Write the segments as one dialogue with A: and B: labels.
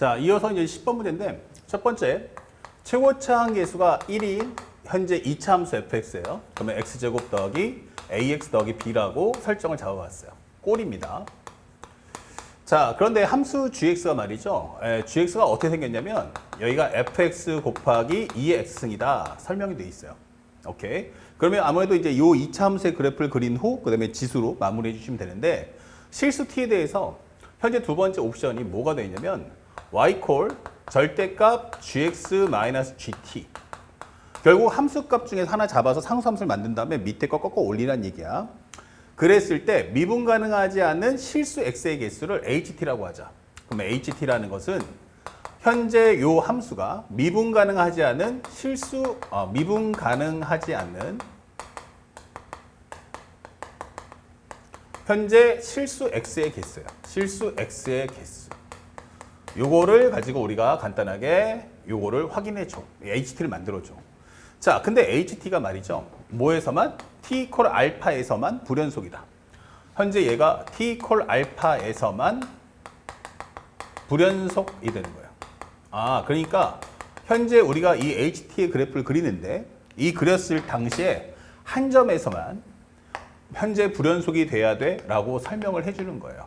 A: 자, 이어서 이제 10번 문제인데, 첫 번째, 최고차 항계수가 1인 현재 2차 함수 fx예요. 그러면 x제곱 더하기 ax 더하기 b라고 설정을 잡아봤어요. 꼴입니다. 자, 그런데 함수 gx가 말이죠. gx가 어떻게 생겼냐면 여기가 fx 곱하기 2의 x승이다 설명이 돼 있어요. 오케이. 그러면 아무래도 이제 요 2차 함수의 그래프를 그린 후 그다음에 지수로 마무리해 주시면 되는데, 실수 t에 대해서 현재 두 번째 옵션이 뭐가 되어 있냐면 y콜 절대값 gx-gt. 결국 함수값 중에서 하나 잡아서 상수함수를 만든 다음에 밑에 거 꺾어 올리라는 얘기야. 그랬을 때 미분 가능하지 않은 실수 x의 개수를 ht라고 하자. 그럼 ht라는 것은 현재 요 함수가 미분 가능하지 않은 미분 가능하지 않는 현재 실수 x의 개수예요. 실수 x의 개수. 요거를 가지고 우리가 간단하게 요거를 확인해 줘. ht를 만들어 줘. 자, 근데 ht가 말이죠. 뭐에서만? t 콜 알파에서만 불연속이다. 현재 얘가 t 콜 알파에서만 불연속이 되는 거예요. 아, 그러니까 현재 우리가 이 ht의 그래프를 그리는데 이 그렸을 당시에 한 점에서만 현재 불연속이 돼야 돼 라고 설명을 해주는 거예요.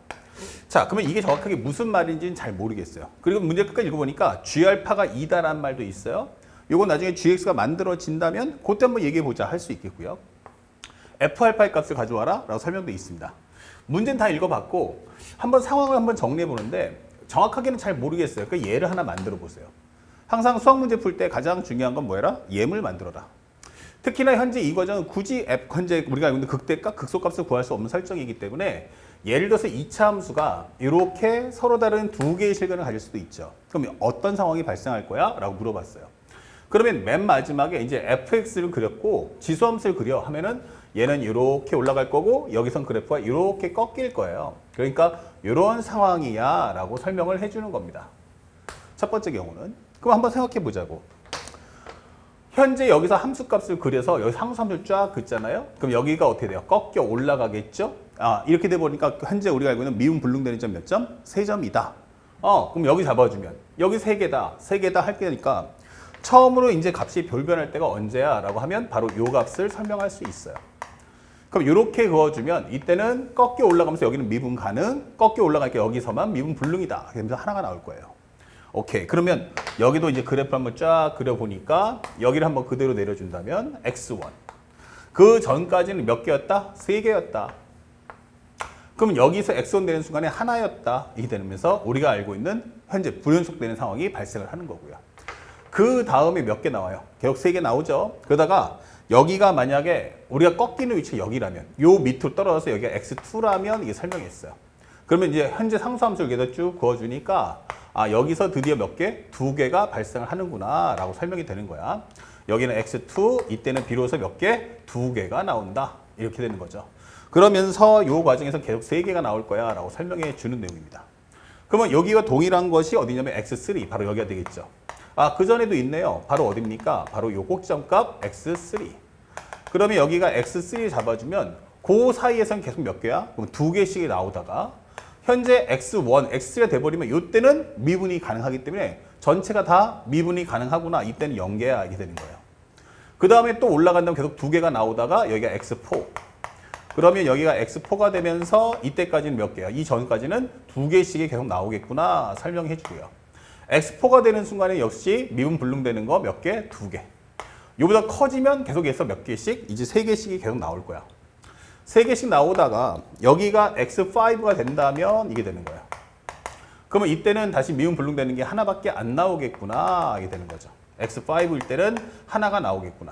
A: 자, 그러면 이게 정확하게 무슨 말인지는 잘 모르겠어요. 그리고 문제 끝까지 읽어보니까 g알파가 2다라는 말도 있어요. 요건 나중에 gx가 만들어진다면 그때 한번 얘기해보자 할 수 있겠고요. f알파의 값을 가져와라 라고 설명도 있습니다. 문제는 다 읽어봤고 한번 상황을 한번 정리해보는데 정확하게는 잘 모르겠어요. 그러니까 예를 하나 만들어 보세요. 항상 수학 문제 풀 때 가장 중요한 건 뭐해라? 예물 만들어라. 특히나 현재 이 과정은 굳이 현재 우리가 알고 있는 극대값, 극소값을 구할 수 없는 설정이기 때문에 예를 들어서 2차 함수가 이렇게 서로 다른 두 개의 실근을 가질 수도 있죠. 그럼 어떤 상황이 발생할 거야? 라고 물어봤어요. 그러면 맨 마지막에 이제 fx를 그렸고 지수함수를 그려 하면은 얘는 이렇게 올라갈 거고 여기선 그래프가 이렇게 꺾일 거예요. 그러니까 이런 상황이야 라고 설명을 해주는 겁니다. 첫 번째 경우는. 그럼 한번 생각해 보자고. 현재 여기서 함수값을 그려서 여기 상수함수를 쫙 긋잖아요. 그럼 여기가 어떻게 돼요? 꺾여 올라가겠죠? 아, 이렇게 돼 보니까 현재 우리가 알고 있는 미분 불능되는 점 몇 점? 3점이다. 그럼 여기 잡아주면 여기 3개다. 3개다 할 때니까 처음으로 이제 값이 별변할 때가 언제야? 라고 하면 바로 요 값을 설명할 수 있어요. 그럼 이렇게 그어주면 이때는 꺾여 올라가면서 여기는 미분 가능, 꺾여 올라가니까 여기서만 미분 불능이다. 그러면서 하나가 나올 거예요. 오케이. 그러면 여기도 이제 그래프 한번 쫙 그려보니까 여기를 한번 그대로 내려준다면 x1. 그 전까지는 몇 개였다? 3개였다. 그럼 여기서 x1 되는 순간에 하나였다. 이렇게 되면서 우리가 알고 있는 현재 불연속되는 상황이 발생을 하는 거고요. 그 다음에 몇 개 나와요? 계속 3개 나오죠. 그러다가 여기가 만약에 우리가 꺾이는 위치가 여기라면 요 밑으로 떨어져서 여기가 x2라면 이게 설명했어요. 그러면 이제 현재 상수함수를 여기다 쭉 그어주니까 아, 여기서 드디어 몇 개? 2개가 발생을 하는구나 라고 설명이 되는 거야. 여기는 x2, 이때는 비로소 몇 개? 2개가 나온다. 이렇게 되는 거죠. 그러면서 요 과정에서 계속 3개가 나올 거야 라고 설명해 주는 내용입니다. 그러면 여기와 동일한 것이 어디냐면 x3, 바로 여기가 되겠죠. 아, 그 전에도 있네요. 바로 어딥니까? 바로 요 꼭지점값 x3. 그러면 여기가 x3 잡아주면 그 사이에서는 계속 몇 개야? 그럼 2개씩이 나오다가 현재 x1, x3가 돼버리면 이때는 미분이 가능하기 때문에 전체가 다 미분이 가능하구나. 이때는 0개야. 이게 되는 거예요. 그 다음에 또 올라간다면 계속 2개가 나오다가 여기가 x4. 그러면 여기가 x4가 되면서 이때까지는 몇 개야? 이 전까지는 2개씩이 계속 나오겠구나. 설명해 주고요. x4가 되는 순간에 역시 미분 불능되는 거 몇 개? 2개. 이보다 커지면 계속해서 몇 개씩? 이제 3개씩이 계속 나올 거야. 3개씩 나오다가 여기가 x5가 된다면 이게 되는 거야. 그러면 이때는 다시 미분 불능되는 게 하나밖에 안 나오겠구나. 이게 되는 거죠. x5일 때는 하나가 나오겠구나.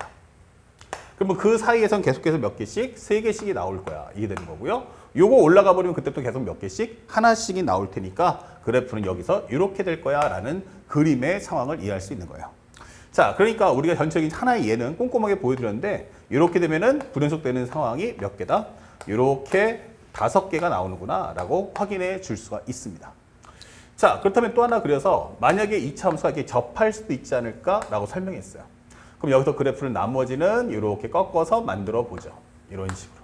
A: 그러면 그 사이에선 계속해서 몇 개씩? 3개씩이 나올 거야. 이게 되는 거고요. 요거 올라가 버리면 그때부터 계속 몇 개씩? 하나씩이 나올 테니까 그래프는 여기서 이렇게 될 거야 라는 그림의 상황을 이해할 수 있는 거예요. 자, 그러니까 우리가 전체적인 하나의 예는 꼼꼼하게 보여드렸는데 이렇게 되면은 불연속되는 상황이 몇 개다? 이렇게 5개가 나오는구나 라고 확인해 줄 수가 있습니다. 자, 그렇다면 또 하나 그려서 만약에 2차 함수가 이렇게 접할 수도 있지 않을까 라고 설명했어요. 그럼 여기서 그래프를 나머지는 이렇게 꺾어서 만들어 보죠. 이런 식으로.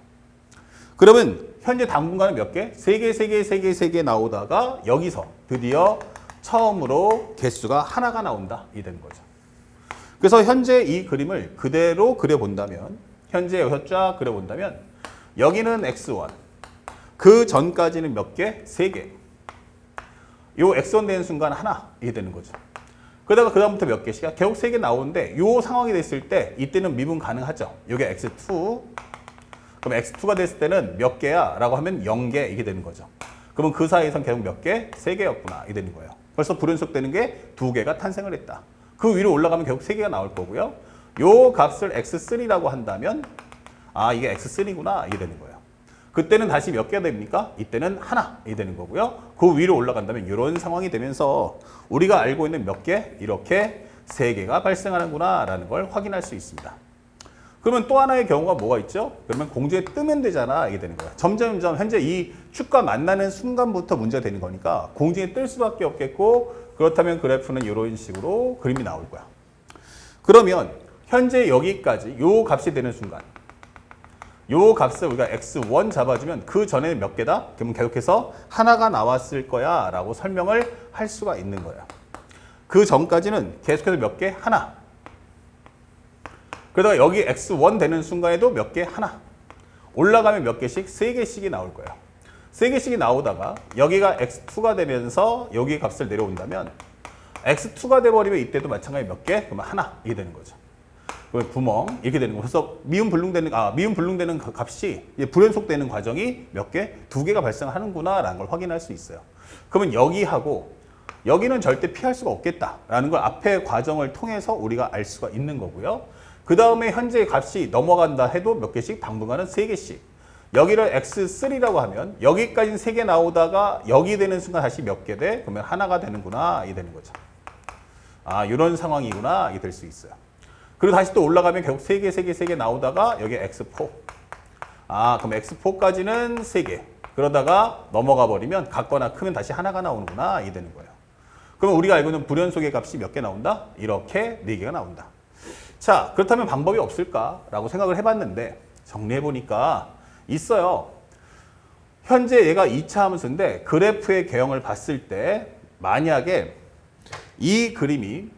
A: 그러면 현재 당분간은 몇 개? 3개, 3개, 3개, 3개 나오다가 여기서 드디어 처음으로 개수가 하나가 나온다. 이 되는 거죠. 그래서 현재 이 그림을 그대로 그려본다면, 현재 여기서 쫙 그려본다면 여기는 x1, 그 전까지는 몇 개? 3개. 요 x1 되는 순간 하나, 이게 되는 거죠. 그러다가 그 다음부터 몇 개씩이야? 결국 3개 나오는데 요 상황이 됐을 때 이때는 미분 가능하죠. 요게 x2. 그럼 x2가 됐을 때는 몇 개야? 라고 하면 0개 이게 되는 거죠. 그러면 그 사이에선 계속 몇 개? 3개였구나. 이게 되는 거예요. 벌써 불연속 되는 게 2개가 탄생을 했다. 그 위로 올라가면 결국 3개가 나올 거고요. 요 값을 x3라고 한다면 아 이게 x3구나. 이게 되는 거예요. 그때는 다시 몇 개가 됩니까? 이때는 하나 이 되는 거고요. 그 위로 올라간다면 이런 상황이 되면서 우리가 알고 있는 몇 개? 이렇게 3개가 발생하는구나 라는 걸 확인할 수 있습니다. 그러면 또 하나의 경우가 뭐가 있죠? 그러면 공중에 뜨면 되잖아 이게 되는 거예요. 점점 현재 이 축과 만나는 순간부터 문제가 되는 거니까 공중에 뜰 수밖에 없겠고 그렇다면 그래프는 이런 식으로 그림이 나올 거야. 그러면 현재 여기까지 요 값이 되는 순간 요 값을 우리가 x1 잡아주면 그 전에는 몇 개다? 그러면 계속해서 하나가 나왔을 거야 라고 설명을 할 수가 있는 거예요. 그 전까지는 계속해서 몇 개? 하나. 그러다가 여기 x1 되는 순간에도 몇 개? 하나. 올라가면 몇 개씩? 3개씩이 나올 거예요. 3개씩이 나오다가 여기가 x2가 되면서 여기 값을 내려온다면 x2가 돼버리면 이때도 마찬가지 몇 개? 그러면 하나. 이게 되는 거죠. 구멍 이렇게 되는 거. 그래서 미분 불능되는 값이 불연속되는 과정이 몇 개? 2개가 발생하는구나라는 걸 확인할 수 있어요. 그러면 여기하고 여기는 절대 피할 수가 없겠다라는 걸 앞의 과정을 통해서 우리가 알 수가 있는 거고요. 그 다음에 현재 값이 넘어간다 해도 몇 개씩? 당분간은 3개씩. 여기를 x3라고 하면 여기까지는 3개 나오다가 여기 되는 순간 다시 몇 개 돼? 그러면 하나가 되는구나. 이게 되는 거죠. 아, 이런 상황이구나. 이게 될 수 있어요. 그리고 다시 또 올라가면 결국 3개 나오다가 여기 x4. 아, 그럼 x4까지는 3개. 그러다가 넘어가 버리면 같거나 크면 다시 하나가 나오는구나. 이게 되는 거예요. 그럼 우리가 알고 있는 불연속의 값이 몇 개 나온다? 이렇게 4개가 나온다. 자, 그렇다면 방법이 없을까라고 생각을 해봤는데 정리해보니까 있어요. 현재 얘가 2차 함수인데 그래프의 개형을 봤을 때 만약에 이 그림이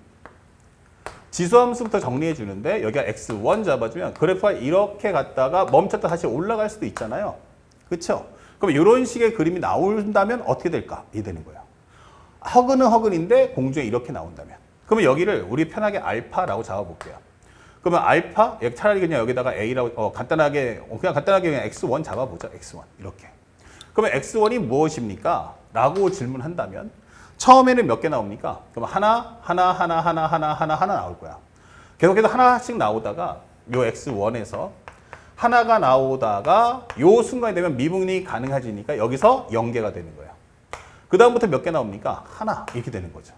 A: 지수함수부터 정리해 주는데 여기가 x1 잡아주면 그래프가 이렇게 갔다가 멈췄다 다시 올라갈 수도 있잖아요. 그렇죠? 그럼 이런 식의 그림이 나온다면 어떻게 될까? 이게 되는 거예요. 허근은 허근인데 공중에 이렇게 나온다면 그러면 여기를 우리 편하게 알파라고 잡아볼게요. 그러면 알파 차라리 그냥 여기다가 a라고 간단하게 그냥 x1 잡아보자. x1 이렇게. 그러면 x1이 무엇입니까? 라고 질문한다면 처음에는 몇 개 나옵니까? 그럼 하나 나올 거야. 계속해서 하나씩 나오다가 요 x1에서 하나가 나오다가 요 순간이 되면 미분이 가능해지니까 여기서 0개가 되는 거예요. 그 다음부터 몇 개 나옵니까? 하나 이렇게 되는 거죠.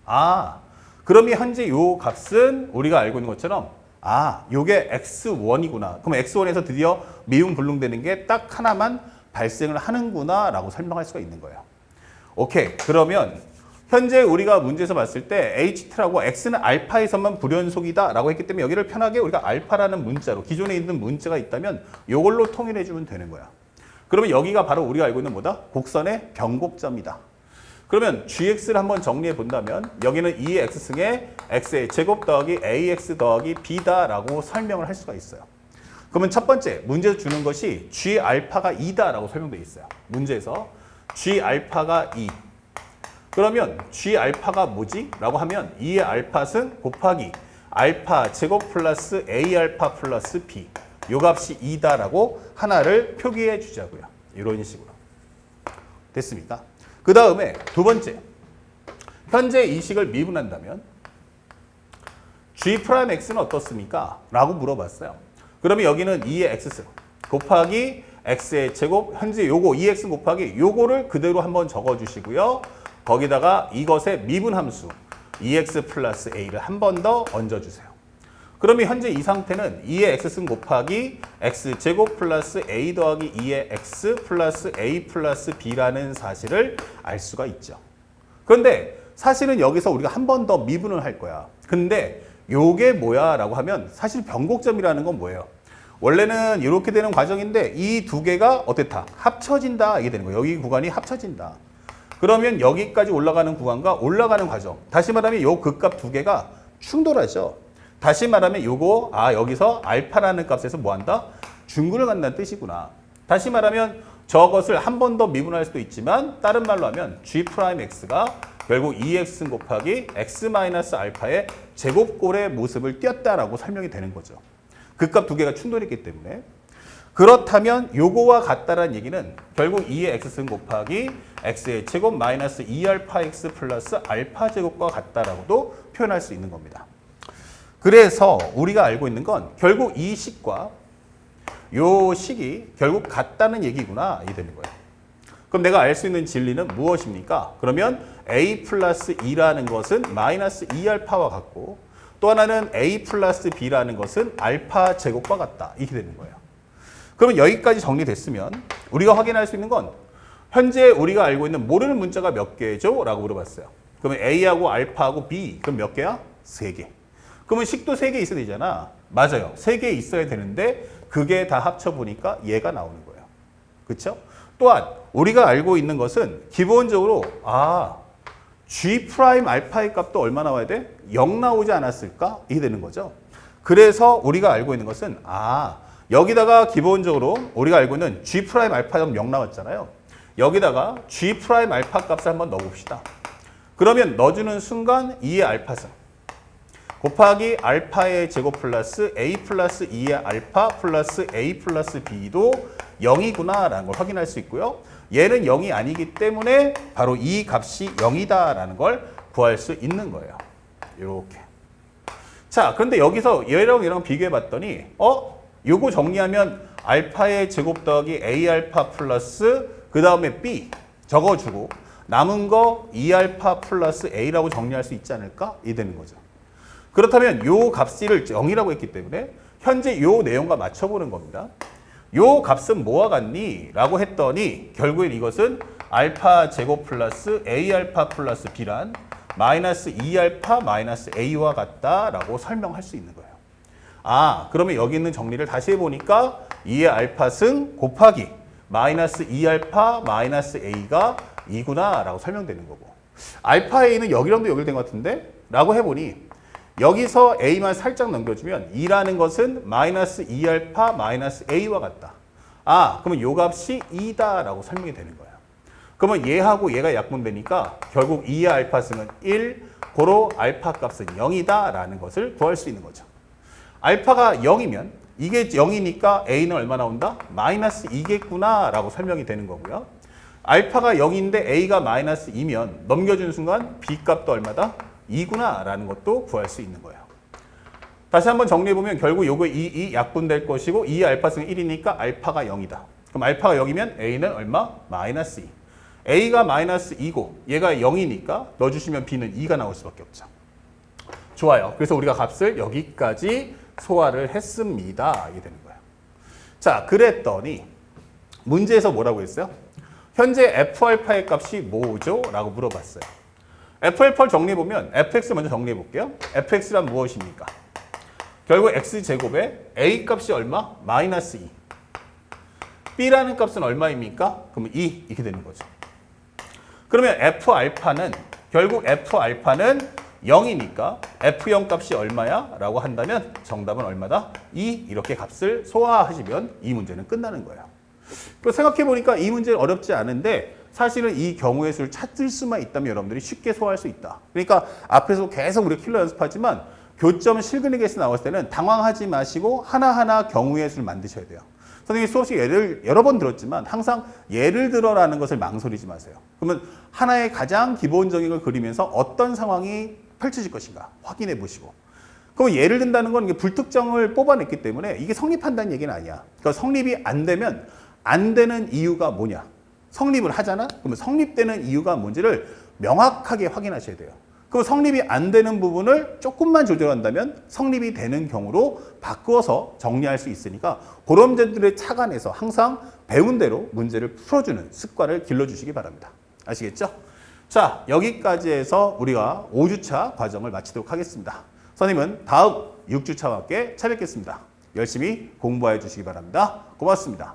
A: 아, 그러면 현재 요 값은 우리가 알고 있는 것처럼 아, 요게 x1이구나. 그럼 x1에서 드디어 미분 불능되는 게 딱 하나만 발생을 하는구나 라고 설명할 수가 있는 거예요. 오케이. 그러면 현재 우리가 문제에서 봤을 때 HT라고 X는 알파에서만 불연속이다 라고 했기 때문에 여기를 편하게 우리가 알파라는 문자로 기존에 있는 문자가 있다면 이걸로 통일해 주면 되는 거야. 그러면 여기가 바로 우리가 알고 있는 뭐다? 곡선의 변곡점이다. 그러면 GX를 한번 정리해 본다면 여기는 2X승의 X의 제곱 더하기 AX 더하기 B다 라고 설명을 할 수가 있어요. 그러면 첫 번째 문제에서 주는 것이 G 알파가 2다 라고 설명되어 있어요. 문제에서 G 알파가 2. 그러면 G 알파가 뭐지? 라고 하면 2의 알파승 곱하기 알파 제곱 플러스 A 알파 플러스 B. 요 값이 2다라고 하나를 표기해 주자고요. 이런 식으로. 됐습니까? 그 다음에 두 번째. 현재 이 식을 미분한다면 G'X는 어떻습니까? 라고 물어봤어요. 그러면 여기는 2의 X승 곱하기 X의 제곱, 현재 요거 2X 곱하기 요거를 그대로 한번 적어주시고요. 거기다가 이것의 미분함수 2X 플러스 A를 한 번 더 얹어주세요. 그러면 현재 이 상태는 2의 X승 곱하기 X 제곱 플러스 A 더하기 2의 X 플러스 A 플러스 B라는 사실을 알 수가 있죠. 그런데 사실은 여기서 우리가 한 번 더 미분을 할 거야. 근데 요게 뭐야 라고 하면 사실 변곡점이라는 건 뭐예요? 원래는 이렇게 되는 과정인데 이 두 개가 어땠다? 합쳐진다. 이게 되는 거예요. 여기 구간이 합쳐진다. 그러면 여기까지 올라가는 구간과 올라가는 과정. 다시 말하면 요 극값 두 개가 충돌하죠. 다시 말하면 요거 여기서 알파라는 값에서 뭐 한다? 중근을 간다는 뜻이구나. 다시 말하면 저것을 한 번 더 미분할 수도 있지만 다른 말로 하면 G'X가 결국 2x 곱하기 x-알파의 제곱꼴의 모습을 띄었다라고 설명이 되는 거죠. 극값 두 개가 충돌했기 때문에. 그렇다면 요거와 같다라는 얘기는 결국 2의 x승 곱하기 x의 제곱 마이너스 2알파x 플러스 알파 제곱과 같다라고도 표현할 수 있는 겁니다. 그래서 우리가 알고 있는 건 결국 이 식과 요 식이 결국 같다는 얘기구나 이 되는 거예요. 그럼 내가 알 수 있는 진리는 무엇입니까? 그러면 a 플러스 2라는 것은 마이너스 2알파와 같고 또 하나는 a 플러스 b라는 것은 알파 제곱과 같다 이렇게 되는 거예요. 그러면 여기까지 정리됐으면 우리가 확인할 수 있는 건 현재 우리가 알고 있는 모르는 문자가 몇 개죠? 라고 물어봤어요. 그러면 a하고 알파하고 b 그럼 몇 개야? 3개. 그러면 식도 3개 있어야 되잖아. 맞아요. 3개 있어야 되는데 그게 다 합쳐보니까 얘가 나오는 거예요. 그렇죠? 또한 우리가 알고 있는 것은 기본적으로 G' 알파의 값도 얼마 나와야 돼? 0 나오지 않았을까? 이게 되는 거죠. 그래서 우리가 알고 있는 것은 여기다가 기본적으로 우리가 알고 있는 G' 알파점 0 나왔잖아요. 여기다가 G' 알파 값을 한번 넣어봅시다. 그러면 넣어주는 순간 2의 알파승 곱하기 알파의 제곱 플러스 A 플러스 2의 알파 플러스 A 플러스 B도 0이구나 라는 걸 확인할 수 있고요. 얘는 0이 아니기 때문에 바로 이 값이 0이다 라는 걸 구할 수 있는 거예요. 이렇게. 자, 그런데 여기서 얘랑 비교해 봤더니 요거 정리하면 알파의 제곱 더하기 A 알파 플러스 그 다음에 B 적어주고 남은 거 2알파 플러스 A라고 정리할 수 있지 않을까? 이 되는 거죠. 그렇다면 요 값을 0이라고 했기 때문에 현재 요 내용과 맞춰보는 겁니다. 요 값은 뭐와 같니? 라고 했더니 결국엔 이것은 알파 제곱 플러스 A알파 플러스 B란 마이너스 2알파 마이너스 A와 같다라고 설명할 수 있는 거예요. 그러면 여기 있는 정리를 다시 해보니까 2의 알파승 곱하기 마이너스 2알파 마이너스 A가 2구나 라고 설명되는 거고 알파 A는 여기랑도 연결된 것 같은데? 라고 해보니 여기서 A만 살짝 넘겨주면 2라는 것은 마이너스 2알파 마이너스 A와 같다. 그러면 요 값이 2다 라고 설명이 되는 거예요. 그러면 얘하고 얘가 약분되니까 결국 2의 알파승은 1, 고로 알파 값은 0이다 라는 것을 구할 수 있는 거죠. 알파가 0이면 이게 0이니까 A는 얼마 나온다? 마이너스 2겠구나 라고 설명이 되는 거고요. 알파가 0인데 A가 마이너스 2면 넘겨주는 순간 B 값도 얼마다? 2구나 라는 것도 구할 수 있는 거예요. 다시 한번 정리해보면 결국 요거 2 약분될 것이고 2의 알파승은 1이니까 알파가 0이다. 그럼 알파가 0이면 A는 얼마? 마이너스 2. A가 마이너스 2고 얘가 0이니까 넣어주시면 B는 2가 나올 수밖에 없죠. 좋아요. 그래서 우리가 값을 여기까지 소화를 했습니다. 이게 되는 거예요. 자, 그랬더니 문제에서 뭐라고 했어요? 현재 F알파의 값이 뭐죠? 라고 물어봤어요. F알파를 정리해보면 fx 먼저 정리해볼게요. fx란 무엇입니까? 결국 x제곱에 a 값이 얼마? 마이너스 2. b라는 값은 얼마입니까? 그러면 2 이렇게 되는 거죠. 그러면 F알파는 결국 F알파는 0이니까 F0 값이 얼마야? 라고 한다면 정답은 얼마다? 2 이렇게 값을 소화하시면 이 문제는 끝나는 거예요. 생각해보니까 이 문제는 어렵지 않은데 사실은 이 경우의 수를 찾을 수만 있다면 여러분들이 쉽게 소화할 수 있다. 그러니까 앞에서 계속 우리 킬러 연습하지만 교점 실근에게서 나왔을 때는 당황하지 마시고 하나하나 경우의 수를 만드셔야 돼요. 선생님이 수업식 예를 여러 번 들었지만 항상 예를 들어라는 것을 망설이지 마세요. 그러면 하나의 가장 기본적인 걸 그리면서 어떤 상황이 펼쳐질 것인가 확인해 보시고 그럼 예를 든다는 건 불특정을 뽑아냈기 때문에 이게 성립한다는 얘기는 아니야. 그러니까 성립이 안 되면 안 되는 이유가 뭐냐. 성립을 하잖아? 그러면 성립되는 이유가 뭔지를 명확하게 확인하셔야 돼요. 그럼 성립이 안 되는 부분을 조금만 조절한다면 성립이 되는 경우로 바꾸어서 정리할 수 있으니까 그런 점들을 착안해서 항상 배운 대로 문제를 풀어주는 습관을 길러주시기 바랍니다. 아시겠죠? 자, 여기까지 해서 우리가 5주차 과정을 마치도록 하겠습니다. 선생님은 다음 6주차와 함께 찾아뵙겠습니다. 열심히 공부해 주시기 바랍니다. 고맙습니다.